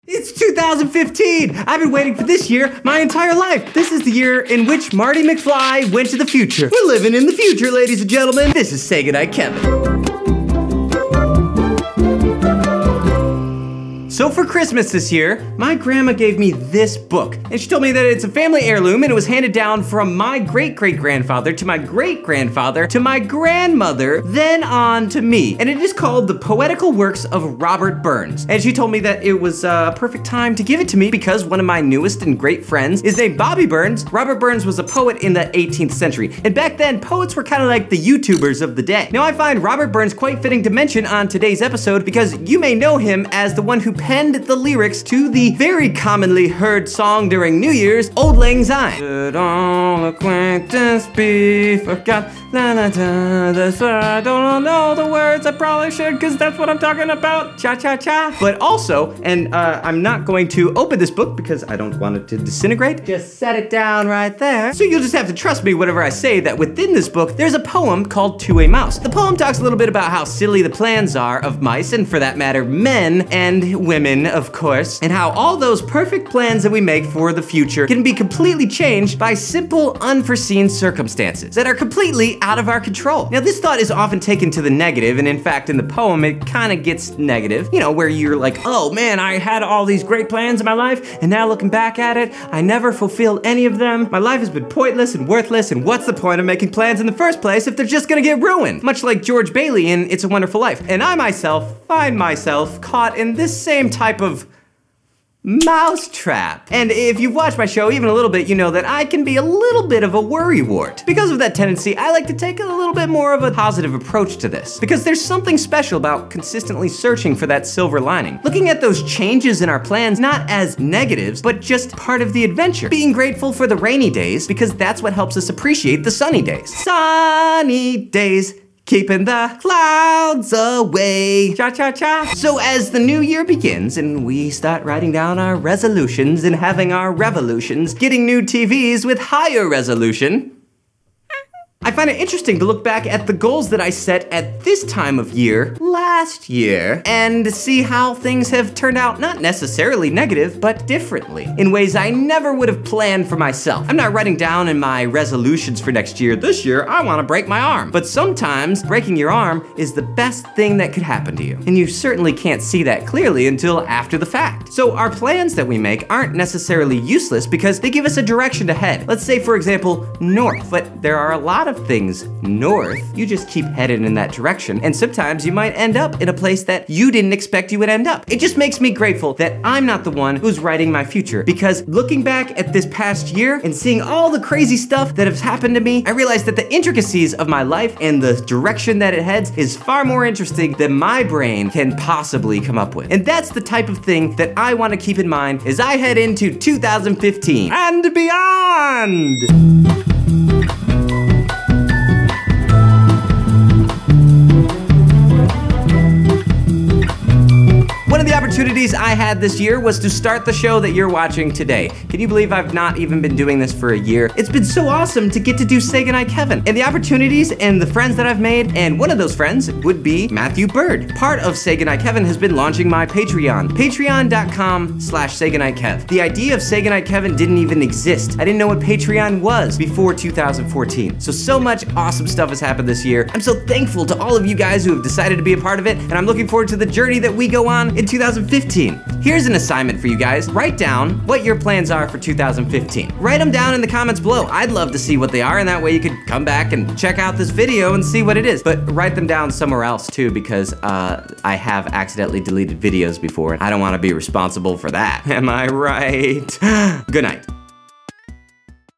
It's 2015! I've been waiting for this year my entire life. This is the year in which Marty McFly went to the future. We're living in the future, ladies and gentlemen. This is Say Goodnight, Kevin. So for Christmas this year, my grandma gave me this book. And she told me that it's a family heirloom and it was handed down from my great-great-grandfather to my great-grandfather to my grandmother, then on to me. And it is called The Poetical Works of Robert Burns. And she told me that it was a perfect time to give it to me because one of my newest and great friends is named Bobby Burns. Robert Burns was a poet in the 18th century. And back then, poets were kind of like the YouTubers of the day. Now I find Robert Burns quite fitting to mention on today's episode because you may know him as the one who penned the lyrics to the very commonly heard song during New Year's, Auld Lang Syne. Should all acquaintance be forgot? La la da, that's why I don't know the words. I probably should, cause that's what I'm talking about. Cha cha cha. But also, and I'm not going to open this book because I don't want it to disintegrate. Just set it down right there. So you'll just have to trust me whenever I say that within this book, there's a poem called To a Mouse. The poem talks a little bit about how silly the plans are of mice, and for that matter, men and women, of course, and how all those perfect plans that we make for the future can be completely changed by simple, unforeseen circumstances that are completely out of our control. Now, this thought is often taken to the negative, and in fact, in the poem, it kind of gets negative, you know, where you're like, oh man, I had all these great plans in my life, and now looking back at it, I never fulfilled any of them. My life has been pointless and worthless, and what's the point of making plans in the first place if they're just gonna get ruined? Much like George Bailey in It's a Wonderful Life. And I myself find myself caught in this same type of mousetrap. And if you've watched my show even a little bit, you know that I can be a little bit of a worrywart. Because of that tendency, I like to take a little bit more of a positive approach to this. Because there's something special about consistently searching for that silver lining. Looking at those changes in our plans not as negatives, but just part of the adventure. Being grateful for the rainy days because that's what helps us appreciate the sunny days. Sunny days. Keeping the clouds away. Cha-cha-cha. So as the new year begins and we start writing down our resolutions and having our revolutions, getting new TVs with higher resolution, I find it interesting to look back at the goals that I set at this time of year last year and see how things have turned out not necessarily negative, but differently, in ways I never would have planned for myself. I'm not writing down in my resolutions for next year, this year I want to break my arm. But sometimes breaking your arm is the best thing that could happen to you. And you certainly can't see that clearly until after the fact. So our plans that we make aren't necessarily useless because they give us a direction to head. Let's say, for example, north, but there are a lot of things north. You just keep heading in that direction, and sometimes you might end up in a place that you didn't expect you would end up. It just makes me grateful that I'm not the one who's writing my future, because looking back at this past year and seeing all the crazy stuff that has happened to me, I realized that the intricacies of my life and the direction that it heads is far more interesting than my brain can possibly come up with. And that's the type of thing that I want to keep in mind as I head into 2015 and beyond. One of the opportunities I had this year was to start the show that you're watching today. Can you believe I've not even been doing this for a year? It's been so awesome to get to do Say Goodnight, Kevin. And the opportunities and the friends that I've made, and one of those friends would be Matthew Bird. Part of Say Goodnight, Kevin has been launching my Patreon. Patreon.com/SayGoodnightKev. The idea of Say Goodnight, Kevin didn't even exist. I didn't know what Patreon was before 2014. So much awesome stuff has happened this year. I'm so thankful to all of you guys who have decided to be a part of it, and I'm looking forward to the journey that we go on in 2015. Here's an assignment for you guys. Write down what your plans are for 2015. Write them down in the comments below. I'd love to see what they are, and that way you could come back and check out this video and see what it is. But write them down somewhere else too, because I have accidentally deleted videos before, and I don't want to be responsible for that. Am I right? Good night.